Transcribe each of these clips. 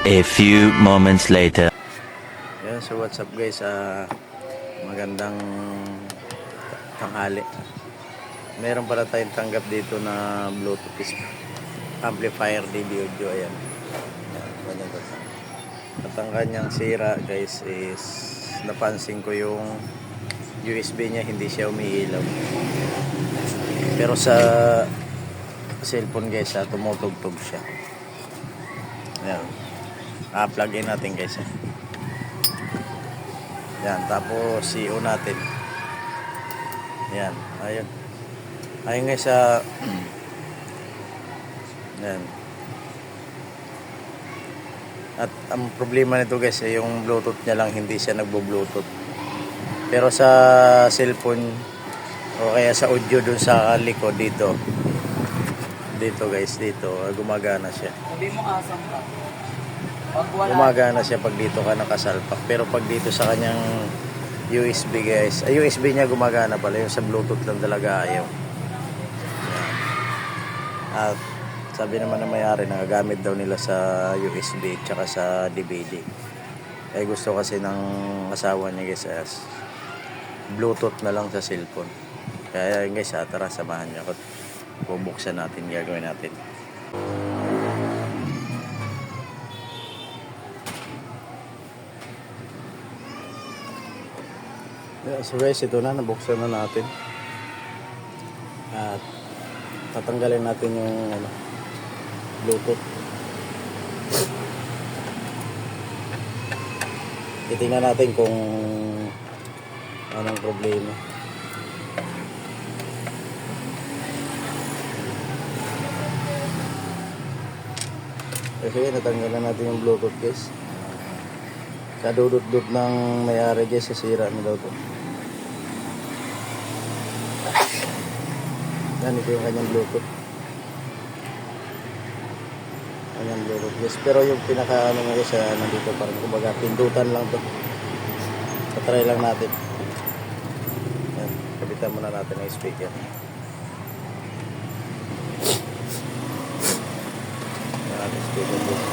A few moments later. Yeah, so what's up guys? Magandang tanghali. Meron pala tayong tanggap dito na Bluetooth amplifier DB audio. Ayan. Ayan, ganyan to. At ang kanyang sira guys is napansin ko yung USB niya hindi siya umiilaw. Pero sa cellphone guys, tumutugtog siya. Ayan. Plug in natin guys. Yan, tapos CO natin. Yan, ayun. Ayun guys yan. At ang problema nito guys yung Bluetooth niya lang hindi siya nagbo-Bluetooth. Pero sa cellphone o kaya sa audio dun sa likod dito. Dito guys, dito gumagana siya. Sabi mo asam ka. Pag wala, Gumagana siya pag dito ka nakasalpak. Pero pag dito sa kanyang USB guys, USB niya gumagana pala. Yung sa Bluetooth lang talaga ayaw. At sabi naman na may-ari, nagagamit daw nila sa USB tsaka sa DVD. Ay gusto kasi ng asawa niya guys Bluetooth na lang sa cellphone. Kaya guys tara samahan niyo ako. Bubuksan natin, gagawin natin. Yeah, so guys, ito na, nabuksan na natin. At tatanggalin natin yung Bluetooth. Titingnan natin kung anong problema. Kasi natanggalan natin yung Bluetooth guys. Kadudot-dot ng may-ari guys, sasira na daw to. Yan, ito yung kanyang Bluetooth. Kanyang Bluetooth guys. Pero yung pinaka ano nga guys, nandito parang kumbaga pindutan lang to. Patry lang natin. Yan, kapitan muna natin ang speaker. Yan natin speaker guys.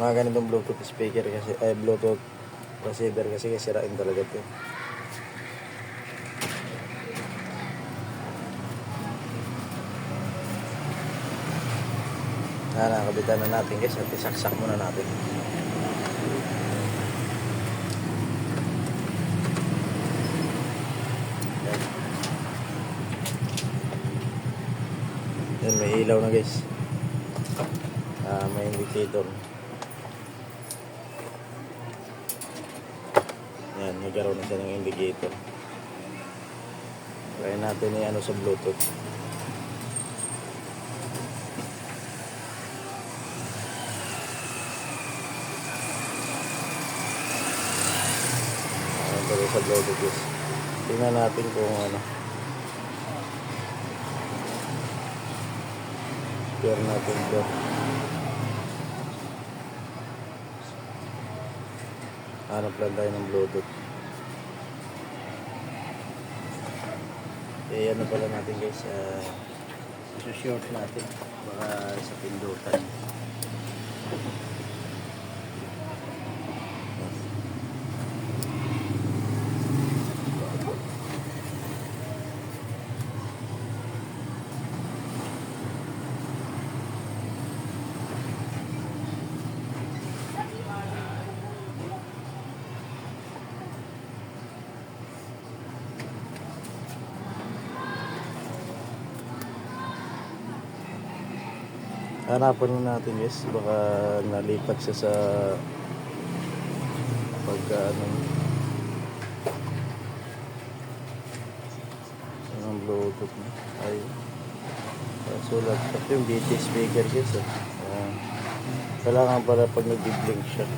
Mga ganitong Bluetooth speaker kasi, Bluetooth receiver kasi sirain talaga ito. Nakabitan na natin guys at isaksak muna natin. Yan. Yan, may ilaw na guys. May indicator. Yan, nagkaroon na siya ng indicator. Try natin i-ano sa Bluetooth. Ayan tuloy sa Bluetooth guys. Tingnan natin kung ano. Pair natin ito. Hanap lang tayo ng Bluetooth. Ano pala natin guys, short natin baka sa pindutan. Hanapan na natin guys, baka nalipat siya sa ang Bluetooth na. Ay, sulat pa yung BT speaker guys. Kailangan pala pag nag-blink siya.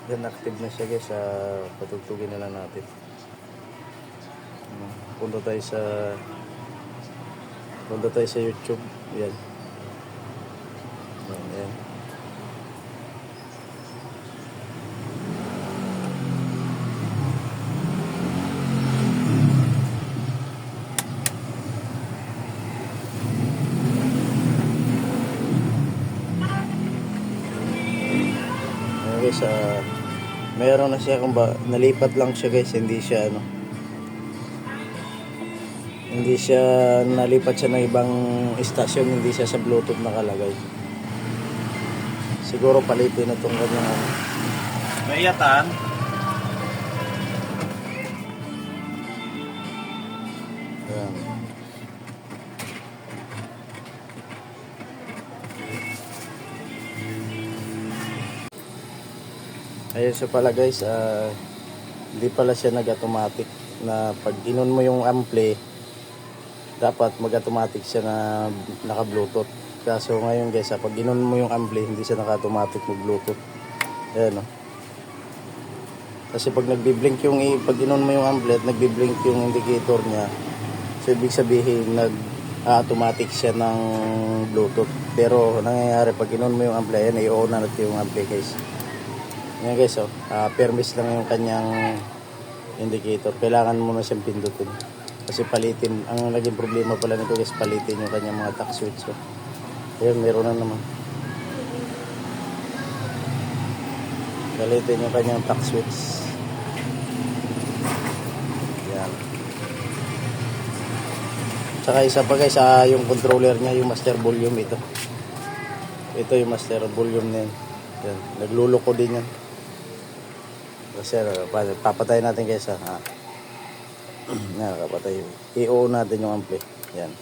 Yan, active na siya guys. Patugtugin na lang natin. Punta tayo sa YouTube. Yan. Yan. Meron na siya, kung ba, nalipat lang siya guys, hindi siya ano, hindi siya nalipat siya ng ibang istasyon, hindi siya sa Bluetooth nakalagay. Siguro palitin na itong kanyang ano. May iyatan. Ayan. Ayun siya pala guys, hindi pala siya nag-automatic na pag inon mo yung ampli, dapat mag-automatic siya na naka-bluetooth. Kaso ngayon guys, pag inon mo yung ampli, hindi siya naka-automatic mag-bluetooth. Ayan o. Kasi pag nagbi-blink yung, pag inon mo yung ampli at nagbi-blink yung indicator niya, so ibig sabihin nag-automatic siya ng bluetooth. Pero nangyayari pag inon mo yung ampli, ayan, i-on na natin yung ampli guys. Yan guys, permis lang yung kanyang indicator. Kailangan mo na siyang pindutin. Kasi palitin, ang naging problema pala nito guys, palitin yung kanyang mga tack switch. So, ayun, meron na naman. Palitin yung kanyang tack switch. Yan. Tsaka isa pa guys, yung controller niya, yung master volume ito. Ito yung master volume na yan. Yan. Nagluloko din yan. Kasi papatay natin guys ha. Nakapatay. I-on natin yung ampli. Yan.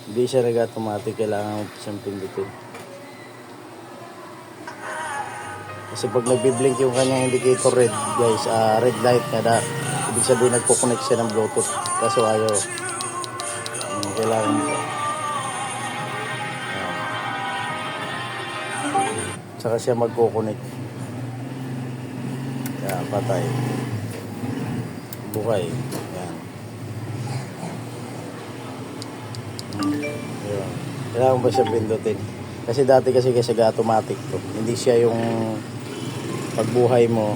Hindi siya nag-automatic, kailangan mo siyang pindutin. Kasi pag nagbi-blink yung kanyang indicator red guys, red light kada, ibig sabihin nagko-connect siya ng Bluetooth. Kaso ayaw. Kailangan mo. Saka siya magko-connect. Yan, patay. Buhay. Yan. Yan. Kailangan ba siya pindutin? Kasi dati kasi automatic to. Hindi siya yung pagbuhay mo.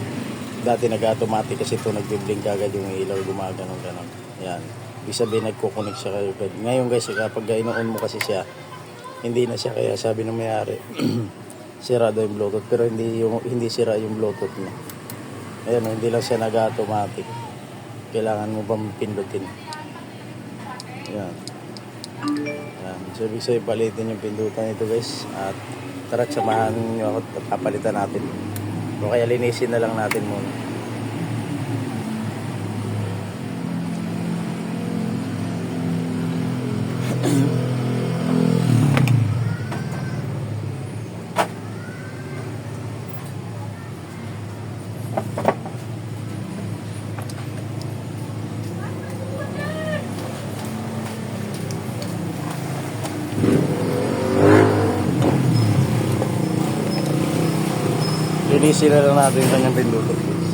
Dati nag-automatic kasi ito nagbi-blink agad yung ilaw, gumaganon-ganon. Yan. Ibig sabihin nagko-connect siya kayo. Ngayon guys, kapag ino-on mo kasi siya, hindi na siya, kaya sabi ng may-ari sira daw yung Bluetooth, pero hindi sira yung Bluetooth niya. Ayun, hindi lang siya nag-automatic. Kailangan mo bang pindutin. Yan. Yan. So, ibig sabihin palitin yung pindutan nito guys. At tara, samahan nyo ako at papalitan natin. O kaya linisin na lang natin muna. Linisin na lang natin yung kanyang pindutan guys.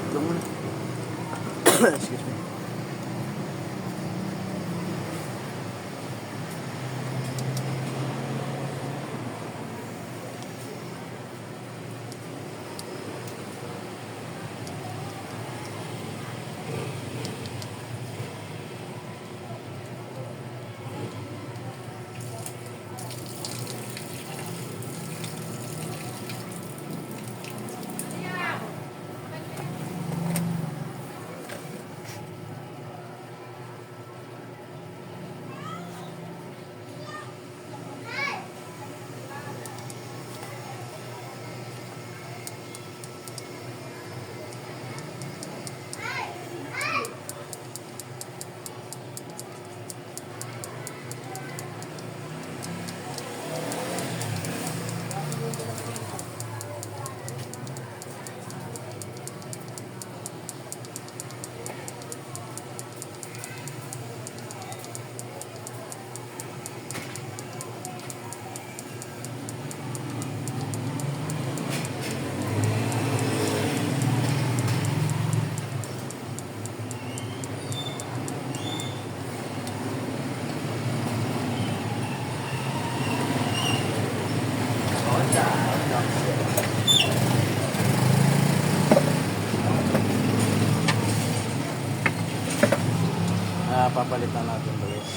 Ito muna. Excuse me. papalitan natin to guys.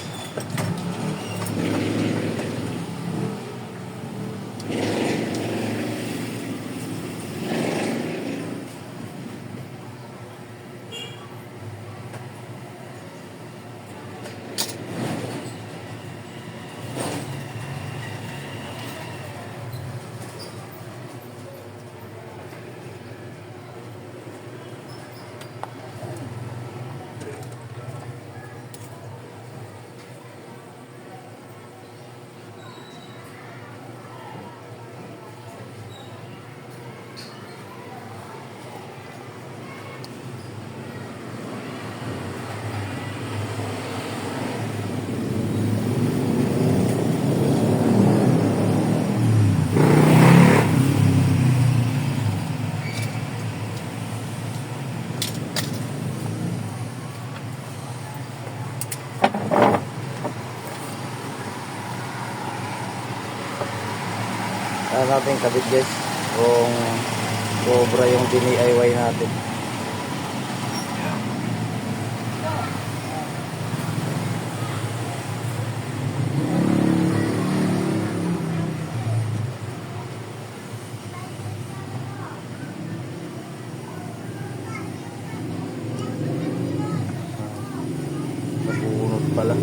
Natin kabit guys kung sobra yung DIY natin. Nabunod pala.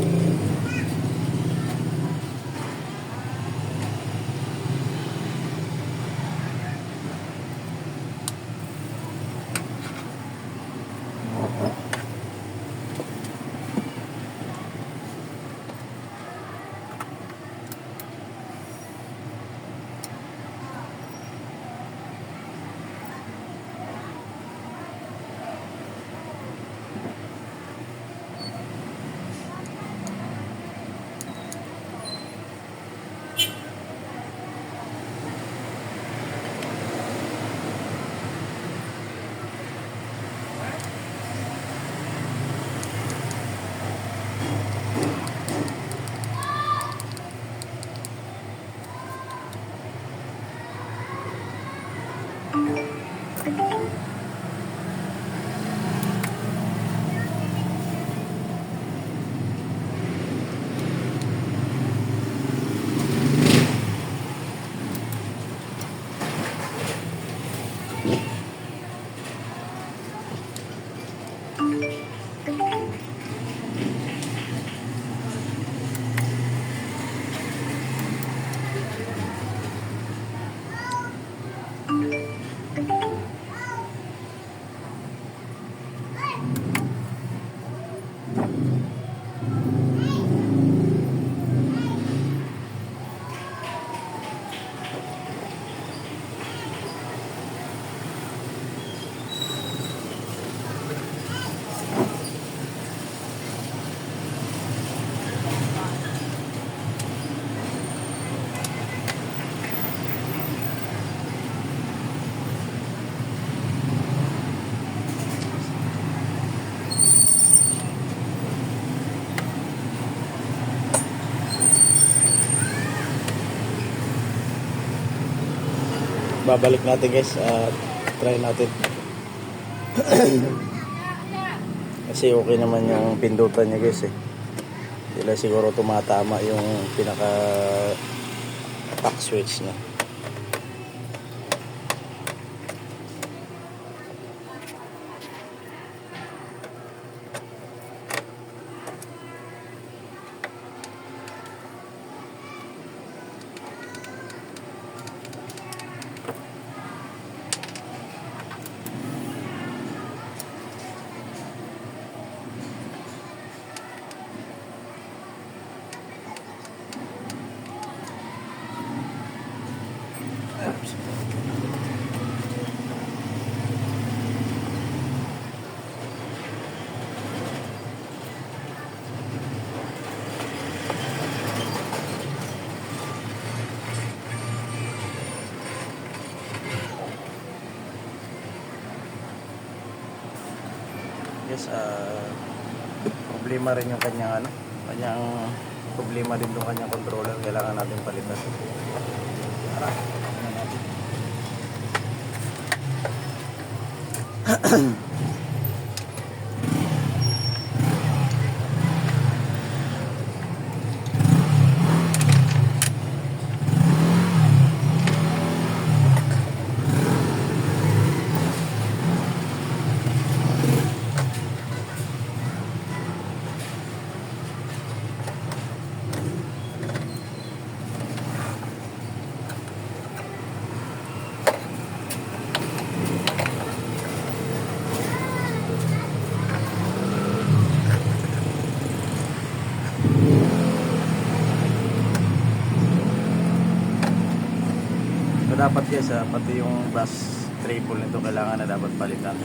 Babalik natin guys at try natin. Kasi okay naman yung pindutan niya guys eh. Sila siguro tumatama yung pinaka pack switch niya. Yes, problema rin yung kanyang problema din yung kanyang controller, kailangan natin palitan. Tara, tingnan natin. dapat guys, pati yung brass treble nito kailangan na dapat palitan.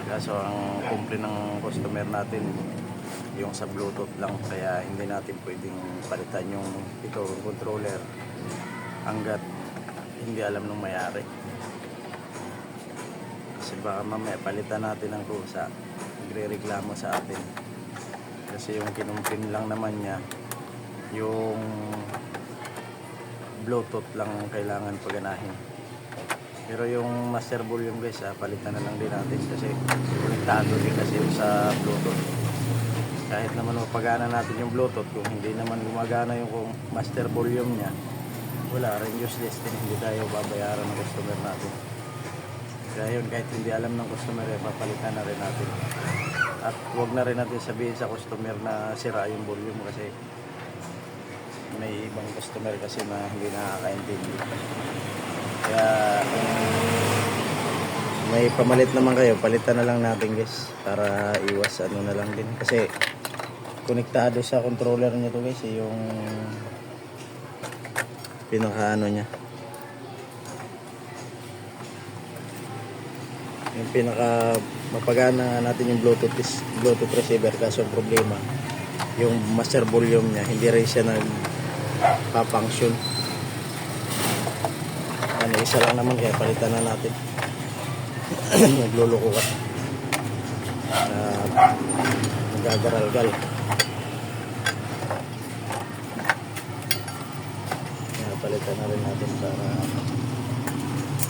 Kaso ang complaint ng customer natin yung sa Bluetooth lang, kaya hindi natin pwedeng palitan yung controller hanggat hindi alam ng may-ari. Kasi baka mamaya palitan natin ang kusa, nagre-reklamo sa atin. Kasi yung kinumpin lang naman niya, yung Bluetooth lang kailangan paganahin. Pero yung master volume guys, palitan na lang din natin kasi konektado din kasi sa Bluetooth. Kahit naman mapagana natin yung Bluetooth, kung hindi naman gumagana yung master volume niya, wala rin useless din, hindi tayo babayaran ng customer natin. Kaya yun, kahit hindi alam ng customer, papalitan na rin natin. At huwag na rin natin sabihin sa customer na sira yung volume kasi may ibang customer kasi na hindi nakakaintindi. Kaya kung may pamalit naman kayo, palitan na lang natin guys, para iwas ano na lang din. Kasi konektado sa controller niya to guys, yung pinaka ano niya, yung pinaka mapagana natin yung Bluetooth receiver. Kaso ang problema, yung master volume niya hindi rin siya nagpa-function. Ano, isa lang naman, kaya palitan na natin. Nagluloko ka, nagagaral-gal. Kaya palitan na rin natin para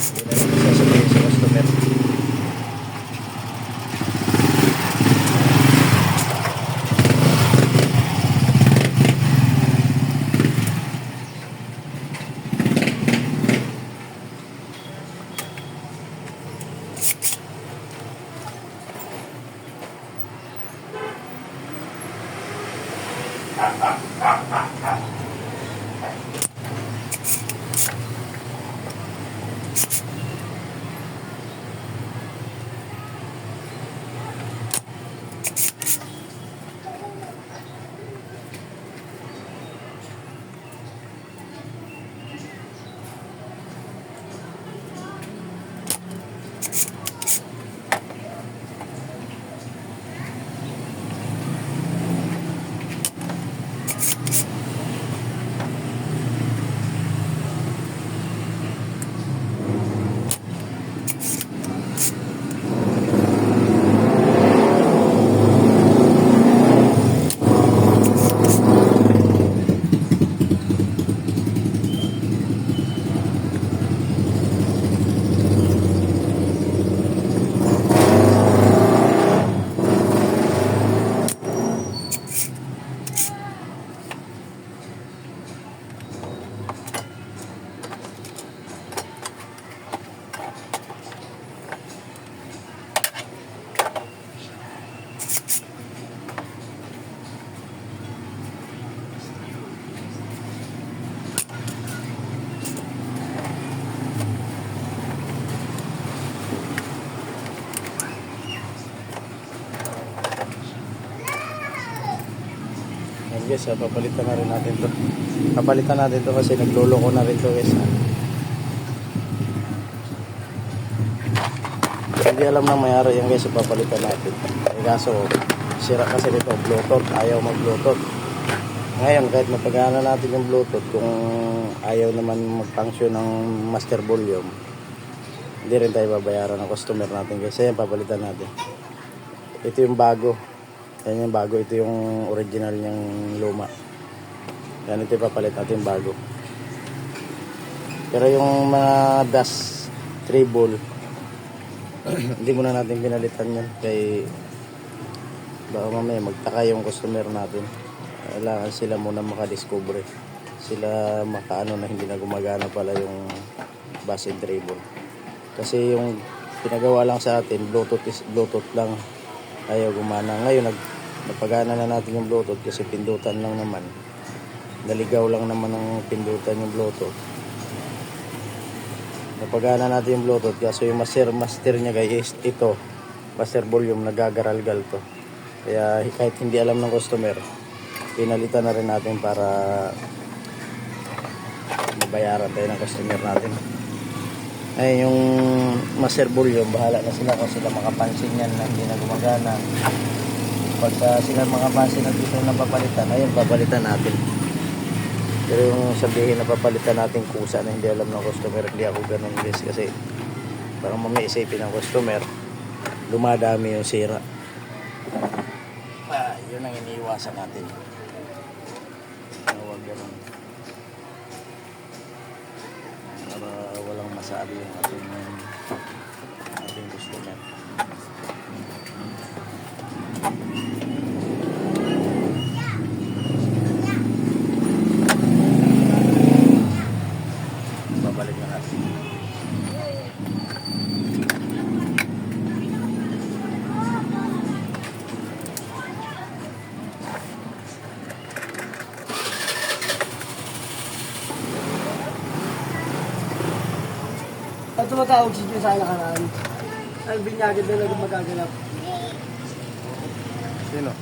hindi na natin sasabihin sa customer. Guys, papalitan na rin natin to. Papalitan natin to kasi nagluloko na rin to guys. Hindi alam ng may-ari yan guys, papalitan natin. Kaso sira kasi nito Bluetooth, ayaw mag Bluetooth. Ngayon kahit mapagana natin yung Bluetooth, kung ayaw naman mag-function ng master volume, hindi rin tayo babayaran ng customer natin guys. Ayan, papalitan natin. Ito yung bago. Yan yung bago, ito yung original niyang luma. Yan, ito ipapalit natin bago. Pero yung mga dust treble, hindi muna natin pinalitan yan. Kaya baka mamaya magtaka yung customer natin. Kailangan sila muna makadiscover. Sila makaano na hindi na gumagana pala yung bass and treble. Kasi yung pinagawa lang sa atin, Bluetooth lang. Ayaw gumana. Ngayon, napagana na natin yung Bluetooth kasi pindutan lang naman. Naligaw lang naman ang pindutan yung Bluetooth. Napagana natin yung Bluetooth kasi yung master niya guys, ito, master volume, nagagaral-gal to. Kaya kahit hindi alam ng customer, pinalitan na rin natin para mabayaran tayo ng customer natin. Ay, yung master volume, bahala na sila kung sila makapansin yan na hindi na gumagana. Pagka sila makapansin na dito na papalitan, ayun, papalitan natin. Pero yung sabihin na papalitan natin kusa na hindi alam ng customer, hindi ako ganun guys. Kasi parang mamiisipin ng customer, dumadami yung sira. Yun ang iniiwasan natin. Huwag ganun. Para walang masabi yung ating customer. Babalik na natin. At tumatawag si Diyos sa nakaraan. Ang binyagin na lang magaganap. Sino?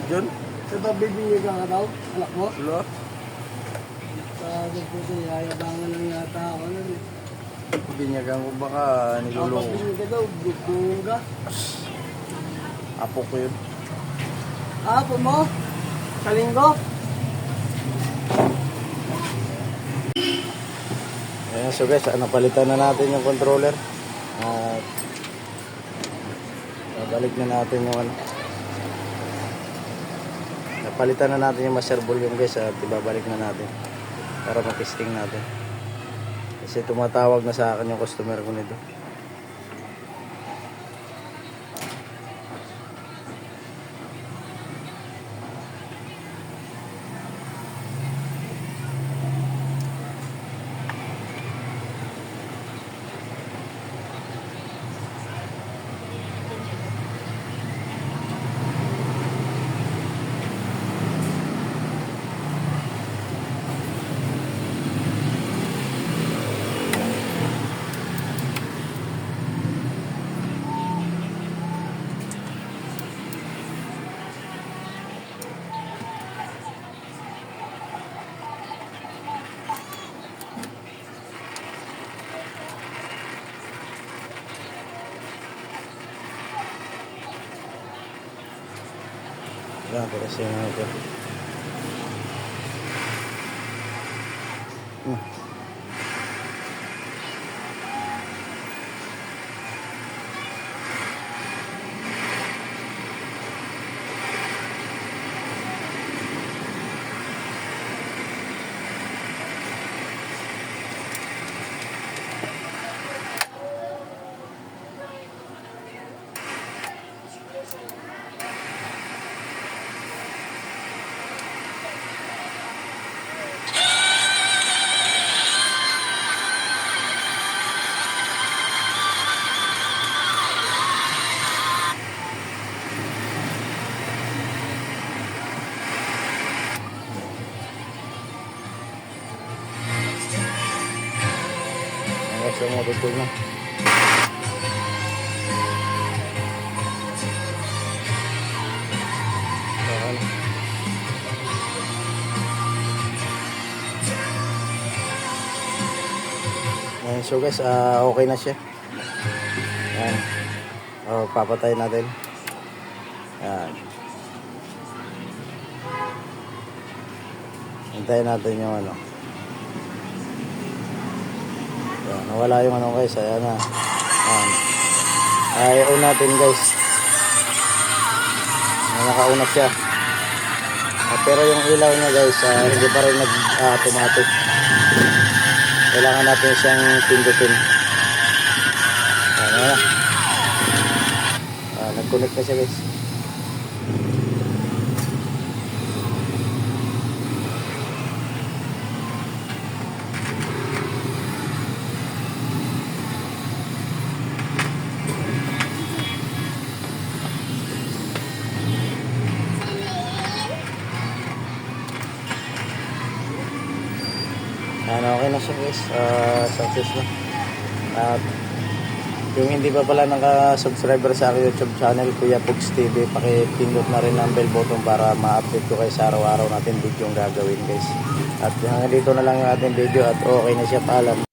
John? Sa babibinyag ka daw, anak mo? Hello? Sabi ko siya, yayabangan lang yata ako. Binyagan ko baka nilulong. Babibinyag ka daw, bukong ka. Apo ko yun. Po mo? Sa linggo? Ayan, so guys, napalitan na natin yung controller. At babalik na natin yung ano. Napalitan na natin yung master volume guys at ibabalik na natin para matesting natin. Kasi tumatawag na sa akin yung customer ko nito. Yan, kasi natin. Gusto mo tutulog na. So guys, okay na siya. Yan. Papatay natin. Yan. Hintayin natin yung ano. Yan. Nawala yung ano guys. Ayan na. Yan. Ayaw natin guys. Nakauna siya. Pero yung ilaw niya guys, hindi pa rin nag-automatic. Kailangan natin siyang pindutin. Ayan na. Nag-connect na siya guys. Okay na siya guys, success na. At yung hindi pa pala naka-subscriber sa aking YouTube channel, Kuya Pugs TV, pakipindot na rin ang bell button para ma-update ko kayo sa araw-araw natin video yung gagawin guys. At hanggang dito na lang yung ating video at okay na siya, paalam.